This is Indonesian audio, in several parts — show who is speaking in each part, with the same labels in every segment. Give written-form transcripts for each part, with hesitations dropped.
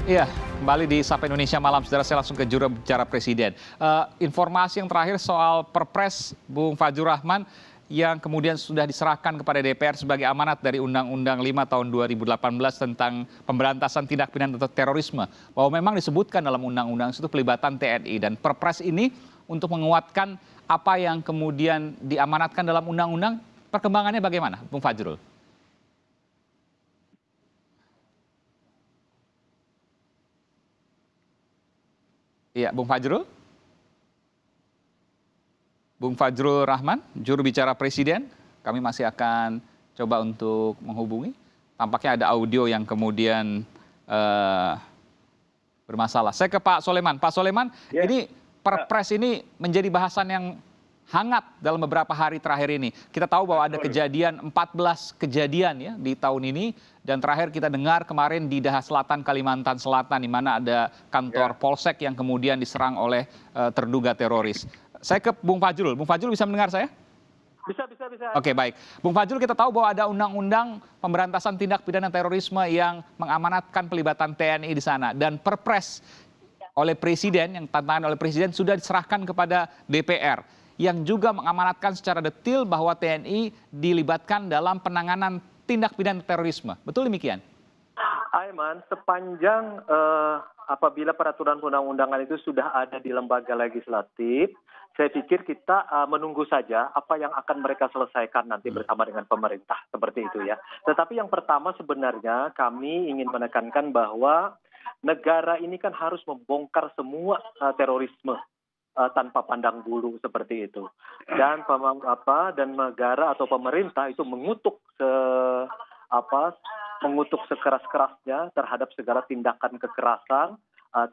Speaker 1: Iya, kembali di Sapa Indonesia Malam, saudara, saya langsung ke juru bicara Presiden. Informasi yang terakhir soal Perpres Bung Fajrul Rahman yang kemudian sudah diserahkan kepada DPR sebagai amanat dari Undang-Undang 5 tahun 2018 tentang pemberantasan tindak pidana atau terorisme. Bahwa memang disebutkan dalam undang-undang itu pelibatan TNI, dan Perpres ini untuk menguatkan apa yang kemudian diamanatkan dalam undang-undang. Perkembangannya bagaimana, Bung Fajrul? Iya, Bung Fajrul. Bung Fajrul Rahman, juru bicara Presiden, kami masih akan coba untuk menghubungi. Tampaknya ada audio yang kemudian bermasalah. Saya ke Pak Soleman. Pak Soleman, ini Perpres ini menjadi bahasan yang hangat dalam beberapa hari terakhir ini. Kita tahu bahwa ada kejadian, 14 kejadian ya di tahun ini, dan terakhir kita dengar kemarin di Daha Selatan, Kalimantan Selatan, di mana ada kantor Polsek yang kemudian diserang oleh terduga teroris. Saya ke Bung Fajrul. Bung Fajrul bisa mendengar saya?
Speaker 2: Bisa.
Speaker 1: Oke, baik. Bung Fajrul, kita tahu bahwa ada undang-undang pemberantasan tindak pidana terorisme yang mengamanatkan pelibatan TNI di sana. Dan Perpres oleh Presiden, yang tantangan oleh Presiden, sudah diserahkan kepada DPR. Yang juga mengamanatkan secara detail bahwa TNI dilibatkan dalam penanganan tindak pidana terorisme. Betul demikian?
Speaker 2: Aiman, sepanjang apabila peraturan undang-undangan itu sudah ada di lembaga legislatif, saya pikir kita menunggu saja apa yang akan mereka selesaikan nanti bersama dengan pemerintah, seperti itu ya. Tetapi yang pertama sebenarnya kami ingin menekankan bahwa negara ini kan harus membongkar semua terorisme tanpa pandang bulu seperti itu. Dan negara atau pemerintah itu mengutuk sekeras-kerasnya terhadap segala tindakan kekerasan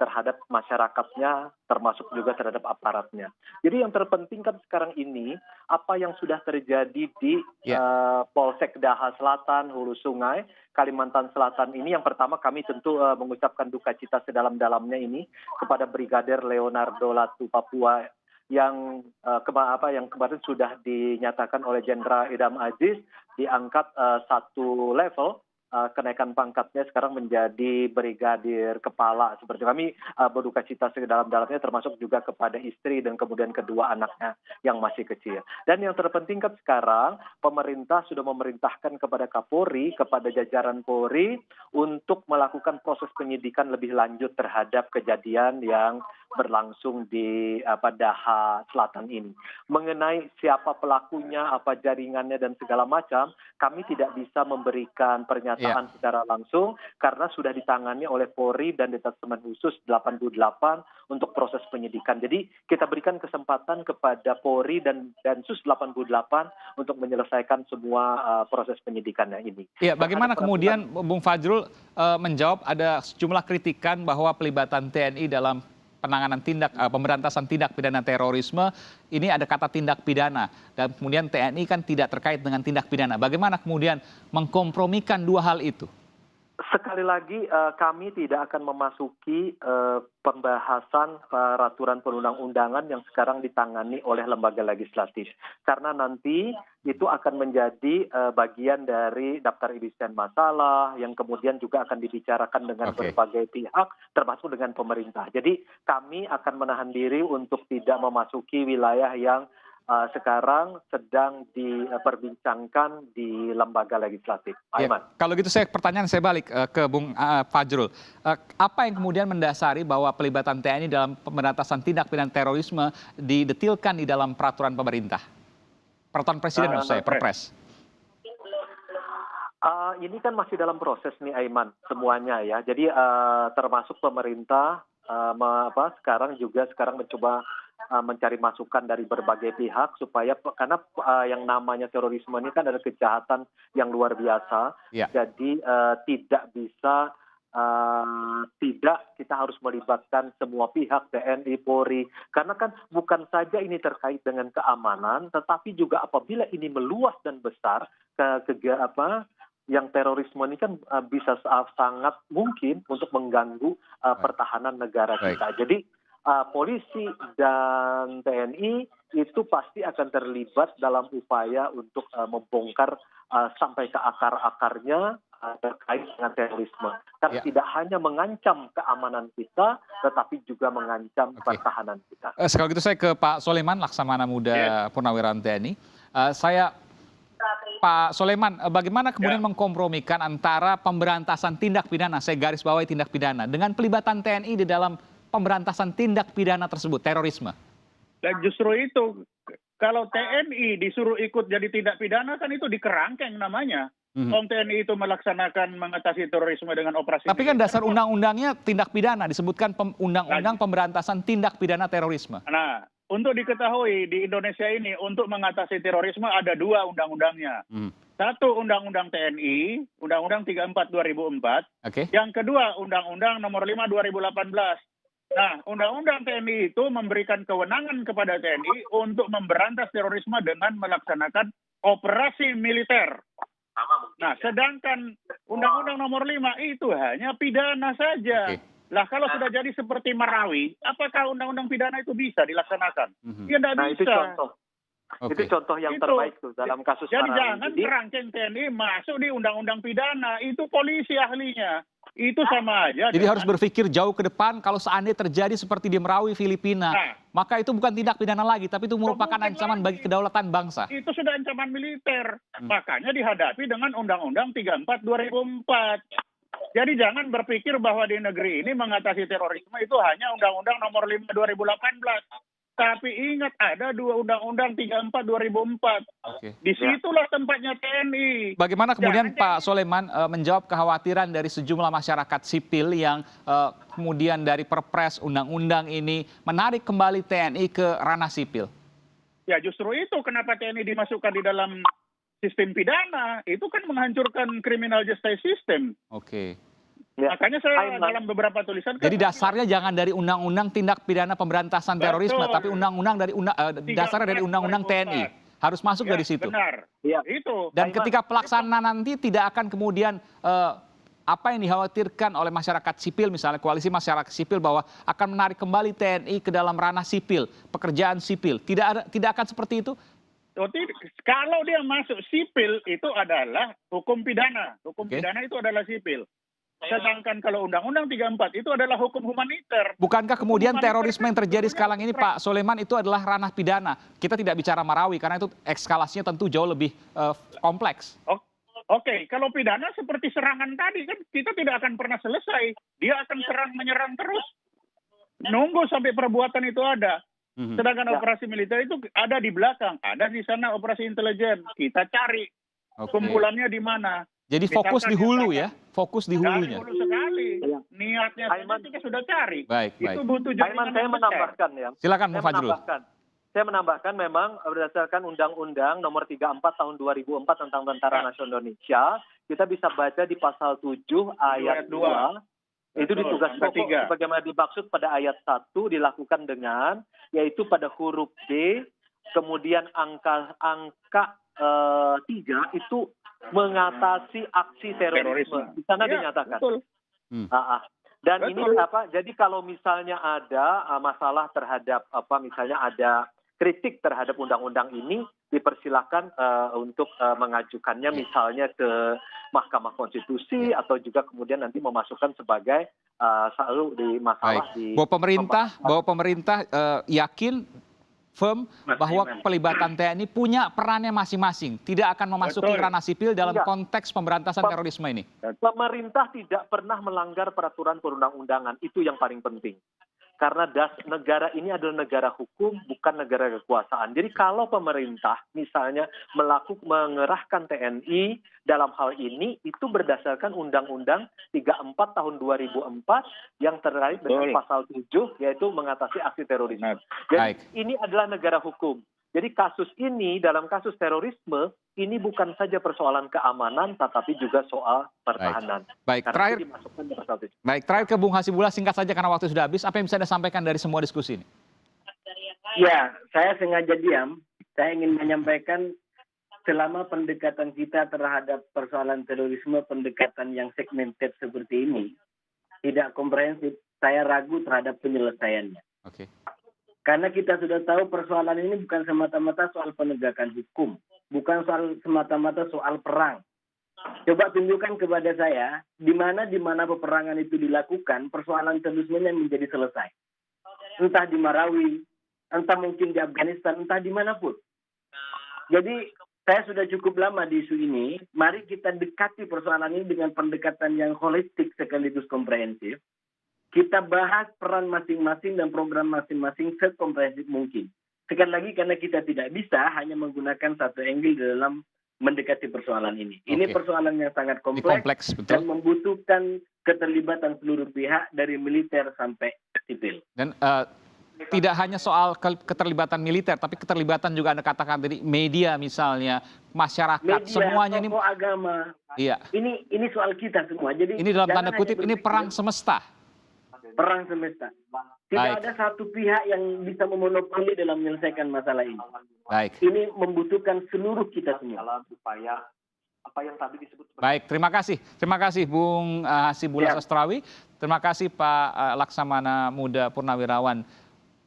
Speaker 2: terhadap masyarakatnya, termasuk juga terhadap aparatnya. Jadi yang terpenting kan sekarang ini apa yang sudah terjadi di Polsek Daha Selatan, Hulu Sungai, Kalimantan Selatan ini. Yang pertama kami tentu mengucapkan duka cita sedalam-dalamnya ini kepada Brigadir Leonardo Latu Papua yang kemarin sudah dinyatakan oleh Jenderal Idam Aziz diangkat satu level, kenaikan pangkatnya sekarang menjadi brigadir kepala. Seperti kami berduka cita sedalam-dalamnya, termasuk juga kepada istri dan kemudian kedua anaknya yang masih kecil. Dan yang terpenting kan sekarang pemerintah sudah memerintahkan kepada Kapolri, kepada jajaran Polri untuk melakukan proses penyidikan lebih lanjut terhadap kejadian yang berlangsung di Daha Selatan ini. Mengenai siapa pelakunya, apa jaringannya dan segala macam, kami tidak bisa memberikan pernyataan secara langsung karena sudah ditangani oleh Polri dan Detasemen Khusus 88 untuk proses penyidikan. Jadi kita berikan kesempatan kepada Polri dan Densus 88 untuk menyelesaikan semua proses penyidikannya ini.
Speaker 1: Iya, bagaimana kemudian Bung Fajrul menjawab ada sejumlah kritikan bahwa pelibatan TNI dalam penanganan pemberantasan tindak pidana terorisme ini ada kata tindak pidana, dan kemudian TNI kan tidak terkait dengan tindak pidana. Bagaimana kemudian mengkompromikan dua hal itu?
Speaker 2: Sekali lagi kami tidak akan memasuki pembahasan peraturan perundang-undangan yang sekarang ditangani oleh lembaga legislatif. Karena nanti itu akan menjadi bagian dari daftar isian masalah yang kemudian juga akan dibicarakan dengan berbagai pihak, termasuk dengan pemerintah. Jadi kami akan menahan diri untuk tidak memasuki wilayah yang sekarang sedang diperbincangkan di lembaga legislatif.
Speaker 1: Ya, kalau gitu pertanyaan saya balik ke Bung Fajrul. Apa yang kemudian mendasari bahwa pelibatan TNI dalam pemberantasan tindak pidana terorisme didetilkan di dalam peraturan pemerintah? Peraturan Presiden maksud saya, Perpres.
Speaker 2: Ini kan masih dalam proses nih, Aiman, semuanya ya. Jadi termasuk pemerintah sekarang mencoba mencari masukan dari berbagai pihak supaya karena yang namanya terorisme ini kan ada kejahatan yang luar biasa. Jadi tidak kita harus melibatkan semua pihak, TNI, Polri, karena kan bukan saja ini terkait dengan keamanan, tetapi juga apabila ini meluas dan besar yang terorisme ini kan bisa sangat mungkin untuk mengganggu pertahanan negara kita. Jadi polisi dan TNI itu pasti akan terlibat dalam upaya untuk membongkar sampai ke akar-akarnya terkait dengan terorisme. Karena
Speaker 1: Ya.
Speaker 2: tidak hanya mengancam keamanan kita, tetapi juga mengancam
Speaker 1: Oke.
Speaker 2: pertahanan kita.
Speaker 1: Kalau gitu saya ke Pak Soleman, Laksamana Muda Purnawirawan TNI. Pak Soleman, bagaimana kemudian mengkompromikan antara pemberantasan tindak pidana, saya garis bawahi tindak pidana, dengan pelibatan TNI di dalam pemberantasan tindak pidana tersebut, terorisme?
Speaker 3: Dan justru itu, kalau TNI disuruh ikut jadi tindak pidana kan itu dikerangkeng namanya. Om TNI itu melaksanakan mengatasi terorisme dengan operasi.
Speaker 1: Tapi kan dasar undang-undangnya tindak pidana, disebutkan undang-undang pemberantasan tindak pidana terorisme.
Speaker 3: Nah, untuk diketahui di Indonesia ini untuk mengatasi terorisme ada 2 undang-undangnya. Satu Undang-Undang TNI, Undang-Undang 34 2004.
Speaker 1: Oke.
Speaker 3: Yang kedua Undang-Undang Nomor 5 2018. Nah, Undang-Undang TNI itu memberikan kewenangan kepada TNI untuk memberantas terorisme dengan melaksanakan operasi militer. Nah, sedangkan Undang-Undang Nomor 5 itu hanya pidana saja.
Speaker 1: Oke.
Speaker 3: Lah, kalau sudah jadi seperti Marawi, apakah undang-undang pidana itu bisa dilaksanakan? Ya, tidak
Speaker 2: Nah, itu
Speaker 3: bisa.
Speaker 2: contoh. Itu contoh yang terbaik tuh dalam kasus
Speaker 3: Jadi
Speaker 2: Marawi.
Speaker 3: jangan kerangkeng TNI masuk di undang-undang pidana. Itu polisi ahlinya. Itu sama aja.
Speaker 1: Jadi harus berpikir jauh ke depan kalau seandainya terjadi seperti di Merawi, Filipina. Maka itu bukan tindak pidana lagi, tapi itu merupakan ancaman bagi kedaulatan bangsa.
Speaker 3: Itu sudah ancaman militer. Makanya dihadapi dengan Undang-Undang 34 2004. Jadi jangan berpikir bahwa di negeri ini mengatasi terorisme itu hanya Undang-Undang Nomor 5 2018. Tapi ingat ada 2 Undang-Undang 34 2004.
Speaker 1: Oke.
Speaker 3: Disitulah tempatnya TNI.
Speaker 1: Bagaimana kemudian Pak Soleman menjawab kekhawatiran dari sejumlah masyarakat sipil yang kemudian dari Perpres undang-undang ini menarik kembali TNI ke ranah sipil?
Speaker 3: Ya justru itu kenapa TNI dimasukkan di dalam sistem pidana. Itu kan menghancurkan criminal justice system.
Speaker 1: Oke.
Speaker 2: Ya.
Speaker 3: Makanya saya dalam beberapa tulisan.
Speaker 1: Jadi dasarnya jangan dari undang-undang tindak pidana pemberantasan terorisme, tapi undang-undang dari dasarnya dari undang-undang TNI. Harus masuk dari situ.
Speaker 3: Benar.
Speaker 2: Ya.
Speaker 3: Itu.
Speaker 1: Dan ketika pelaksanaan nanti tidak akan kemudian apa yang dikhawatirkan oleh masyarakat sipil, misalnya koalisi masyarakat sipil bahwa akan menarik kembali TNI ke dalam ranah sipil, pekerjaan sipil. Tidak akan seperti itu?
Speaker 3: Kalau dia masuk sipil itu adalah hukum pidana. Hukum pidana itu adalah sipil. Sedangkan kalau Undang-Undang 34 itu adalah hukum humaniter.
Speaker 1: Bukankah kemudian terorisme yang terjadi sekarang ini Pak Soleman itu adalah ranah pidana? Kita tidak bicara Marawi karena itu ekskalasinya tentu jauh lebih kompleks.
Speaker 3: Oke, kalau pidana seperti serangan tadi kan kita tidak akan pernah selesai. Dia akan menyerang terus. Nunggu sampai perbuatan itu ada. Sedangkan operasi militer itu ada di belakang. Ada di sana operasi intelijen. Kita cari kumpulannya di mana.
Speaker 1: Jadi fokus di hulu ya, fokus di hulunya.
Speaker 3: Hulu sekali. Niatnya saja kita sudah cari.
Speaker 1: Baik.
Speaker 3: Itu butuh
Speaker 2: Aiman, saya menambahkan ya.
Speaker 1: Silakan Bung Fajrul.
Speaker 2: Saya menambahkan memang berdasarkan Undang-Undang Nomor 34 Tahun 2004 tentang Tentara Nasional Indonesia, kita bisa baca di pasal 7 ayat 2. Itu di tugas pokok sebagaimana dimaksud pada ayat 1 dilakukan dengan yaitu pada huruf D, kemudian angka 3 itu mengatasi aksi terorisme. Di sana dinyatakan. Dan ini jadi kalau misalnya ada masalah terhadap misalnya ada kritik terhadap undang-undang ini, dipersilakan untuk mengajukannya misalnya ke Mahkamah Konstitusi atau juga kemudian nanti memasukkan sebagai selalu di masalah di
Speaker 1: bahwa pemerintah yakin firm bahwa pelibatan TNI punya perannya masing-masing, tidak akan memasuki ranah sipil dalam konteks pemberantasan terorisme ini.
Speaker 2: Pemerintah tidak pernah melanggar peraturan perundang-undangan, itu yang paling penting. Karena negara ini adalah negara hukum, bukan negara kekuasaan. Jadi kalau pemerintah misalnya mengerahkan TNI dalam hal ini, itu berdasarkan Undang-Undang 34 tahun 2004 yang terkait dengan pasal 7, yaitu mengatasi aksi terorisme. Jadi ini adalah negara hukum. Jadi kasus ini, dalam kasus terorisme, ini bukan saja persoalan keamanan, tetapi juga soal pertahanan.
Speaker 1: Baik, terakhir ke Bung Hasibullah, singkat saja karena waktu sudah habis. Apa yang bisa Anda sampaikan dari semua diskusi ini?
Speaker 4: Ya, saya sengaja diam. Saya ingin menyampaikan selama pendekatan kita terhadap persoalan terorisme, pendekatan yang segmented seperti ini, tidak komprehensif, saya ragu terhadap penyelesaiannya.
Speaker 1: Oke.
Speaker 4: Karena kita sudah tahu persoalan ini bukan semata-mata soal penegakan hukum, bukan semata-mata soal perang, Coba tunjukkan kepada saya di mana peperangan itu dilakukan, persoalan terorismenya menjadi selesai. Entah di Marawi, entah mungkin di Afghanistan, entah dimanapun. Jadi saya sudah cukup lama di isu ini. Mari kita dekati persoalan ini dengan pendekatan yang holistik sekaligus komprehensif. Kita bahas peran masing-masing dan program masing-masing sekomprehensif mungkin. Sekali lagi karena kita tidak bisa hanya menggunakan satu angle dalam mendekati persoalan ini. Ini persoalan yang sangat kompleks
Speaker 1: betul.
Speaker 4: dan membutuhkan keterlibatan seluruh pihak dari militer sampai sipil.
Speaker 1: Dan tidak hanya soal keterlibatan militer, tapi keterlibatan juga Anda katakan tadi media misalnya, masyarakat,
Speaker 4: Media,
Speaker 1: semuanya ini.
Speaker 4: tokoh agama.
Speaker 1: Iya.
Speaker 4: Ini soal kita semua. Jadi
Speaker 1: Ini dalam tanda
Speaker 4: jangan
Speaker 1: kutip
Speaker 4: hanya
Speaker 1: ini
Speaker 4: berpikir
Speaker 1: perang semesta.
Speaker 4: perang semesta. Tidak
Speaker 1: Baik.
Speaker 4: ada satu pihak yang bisa memonopoli dalam menyelesaikan masalah ini.
Speaker 1: Baik.
Speaker 4: Ini membutuhkan seluruh kita semua.
Speaker 2: Supaya apa yang tadi disebut
Speaker 1: Baik, terima kasih. Terima kasih Bung Hasibulas
Speaker 4: Ya.
Speaker 1: Astrawi. Terima kasih Pak Laksamana Muda Purnawirawan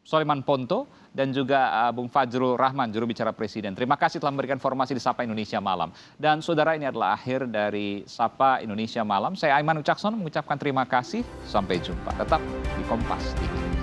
Speaker 1: Soliman Ponto dan juga Bung Fajrul Rahman, juru bicara Presiden. Terima kasih telah memberikan informasi di Sapa Indonesia Malam. Dan saudara, ini adalah akhir dari Sapa Indonesia Malam. Saya Aiman Wicaksono mengucapkan terima kasih. Sampai jumpa. Tetap di Kompas TV.